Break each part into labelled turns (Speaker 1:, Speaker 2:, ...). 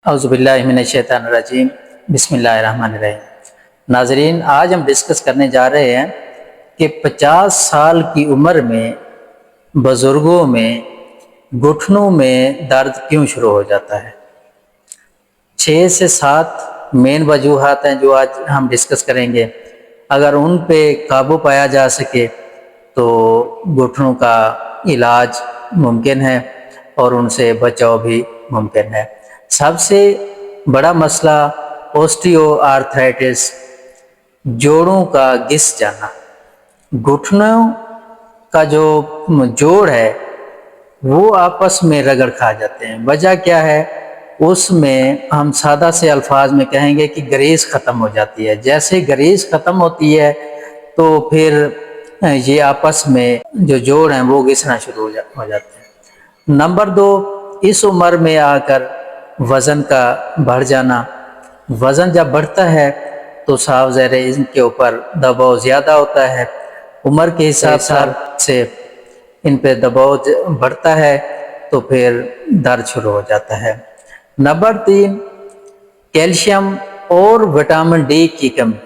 Speaker 1: اعوذ باللہ من الشیطان الرجیم بسم اللہ الرحمن الرحیم۔ ناظرین، آج ہم ڈسکس کرنے جا رہے ہیں کہ 50 سال کی عمر میں بزرگوں میں گھٹنوں میں درد کیوں شروع ہو جاتا ہے۔ 6 سے 7 مین وجوہات ہیں جو آج ہم ڈسکس کریں گے۔ اگر ان پہ قابو پایا جا سکے تو گھٹنوں کا علاج ممکن ہے اور ان سے بچاؤ بھی ممکن ہے۔ سب سے بڑا مسئلہ اوسٹیو آرتھرائٹس، جوڑوں کا گھس جانا۔ گھٹنوں کا جو جوڑ ہے وہ آپس میں رگڑ کھا جاتے ہیں۔ وجہ کیا ہے؟ اس میں ہم سادہ سے الفاظ میں کہیں گے کہ گریز ختم ہو جاتی ہے۔ جیسے گریز ختم ہوتی ہے تو پھر یہ آپس میں جو جوڑ ہیں وہ گھسنا شروع ہو جاتے ہیں۔ نمبر 2، اس عمر میں آ کر وزن کا بڑھ جانا۔ وزن جب بڑھتا ہے تو صاف ظاہر ہے ان کے اوپر دباؤ زیادہ ہوتا ہے۔ عمر کے حساب سے ان پہ دباؤ بڑھتا ہے تو پھر درد شروع ہو جاتا ہے۔ نمبر 3، کیلشیم اور وٹامن ڈی کی کمی۔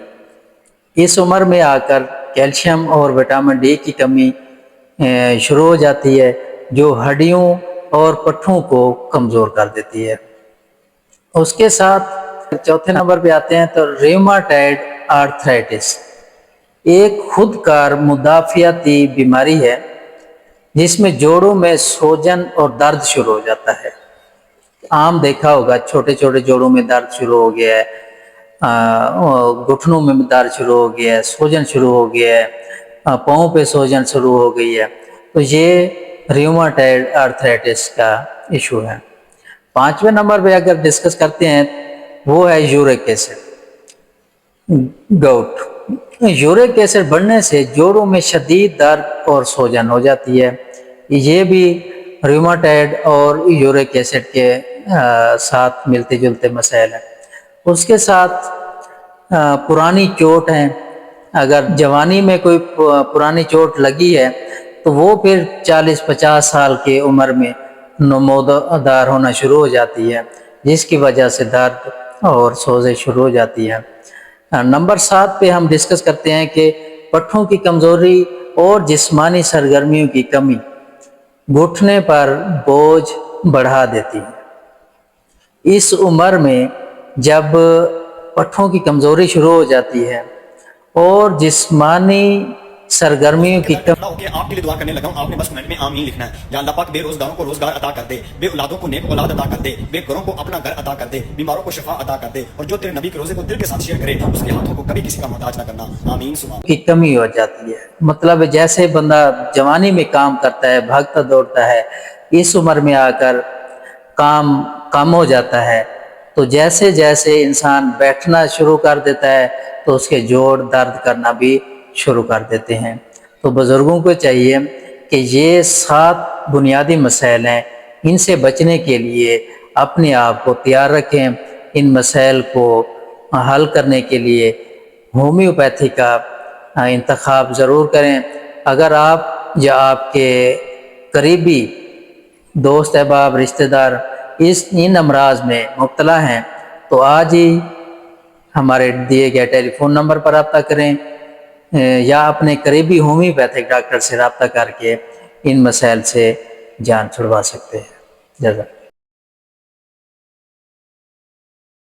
Speaker 1: اس عمر میں آ کر کیلشیم اور وٹامن ڈی کی کمی شروع ہو جاتی ہے جو ہڈیوں اور پٹھوں کو کمزور کر دیتی ہے۔ اس کے ساتھ چوتھے نمبر پہ آتے ہیں تو ریوماٹائڈ آرتھرائٹس، ایک خود کار مدافعتی بیماری ہے جس میں جوڑوں میں سوجن اور درد شروع ہو جاتا ہے۔ عام دیکھا ہوگا چھوٹے چھوٹے جوڑوں میں درد شروع ہو گیا ہے، گھٹنوں میں درد شروع ہو گیا ہے، سوجن شروع ہو گیا ہے، پاؤں پہ سوجن شروع ہو گئی ہے، تو یہ ریوماٹائڈ آرتھرائٹس کا ایشو ہے۔ 5ویں نمبر پہ اگر ڈسکس کرتے ہیں وہ ہے یورک ایسڈ، گوٹ۔ یورک ایسڈ بڑھنے سے جوڑوں میں شدید درد اور سوجن ہو جاتی ہے۔ یہ بھی ریوماٹائڈ اور یورک ایسڈ کے ساتھ ملتے جلتے مسائل ہیں۔ اس کے ساتھ پرانی چوٹ ہیں، اگر جوانی میں کوئی پرانی چوٹ لگی ہے تو وہ پھر 40-50 سال کی عمر میں نمودار ہونا شروع ہو جاتی ہے، جس کی وجہ سے درد اور سوزش شروع ہو جاتی ہے۔ نمبر 7 پہ ہم ڈسکس کرتے ہیں کہ پٹھوں کی کمزوری اور جسمانی سرگرمیوں کی کمی گھٹنے پر بوجھ بڑھا دیتی ہے۔ اس عمر میں جب پٹھوں کی کمزوری شروع ہو جاتی ہے اور جسمانی سرگرمیوں کی
Speaker 2: کھڑا ہو کے آپ کے لیے دعا کرنے لگا ہوں، آپ نے بس کمنٹ میں آمین لکھنا ہے۔ یا اللہ پاک بے روزگاروں کو روزگار عطا کر دے، بے اولادوں کو نیک اولاد عطا کر دے، بے گھروں کو اپنا گھر عطا کر دے، بیماروں کو شفا عطا کر دے، اور جو تیرے نبی کے روزے کو دل کے ساتھ شیئر کرے اس کے ہاتھوں کو کبھی کسی کا محتاج نہ کرنا۔ آمین ثم
Speaker 1: کی کمی ہو جاتی ہے۔ مطلب جیسے بندہ جوانی میں کام کرتا ہے، بھاگتا دوڑتا ہے، اس عمر میں آ کر کام کم ہو جاتا ہے، تو جیسے جیسے انسان بیٹھنا شروع کر دیتا ہے تو اس کے جوڑ درد کرنا بھی شروع کر دیتے ہیں۔ تو بزرگوں کو چاہیے کہ یہ 7 بنیادی مسائل ہیں، ان سے بچنے کے لیے اپنے آپ کو تیار رکھیں۔ ان مسائل کو حل کرنے کے لیے ہومیوپیتھی کا انتخاب ضرور کریں۔ اگر آپ یا آپ کے قریبی دوست احباب رشتہ دار ان امراض میں مبتلا ہیں تو آج ہی ہمارے دیے گئے ٹیلی فون نمبر پر رابطہ کریں یا اپنے قریبی ہومیوپیتھک ڈاکٹر سے رابطہ کر کے ان مسائل سے جان چھڑوا سکتے ہیں۔ جزاک اللہ۔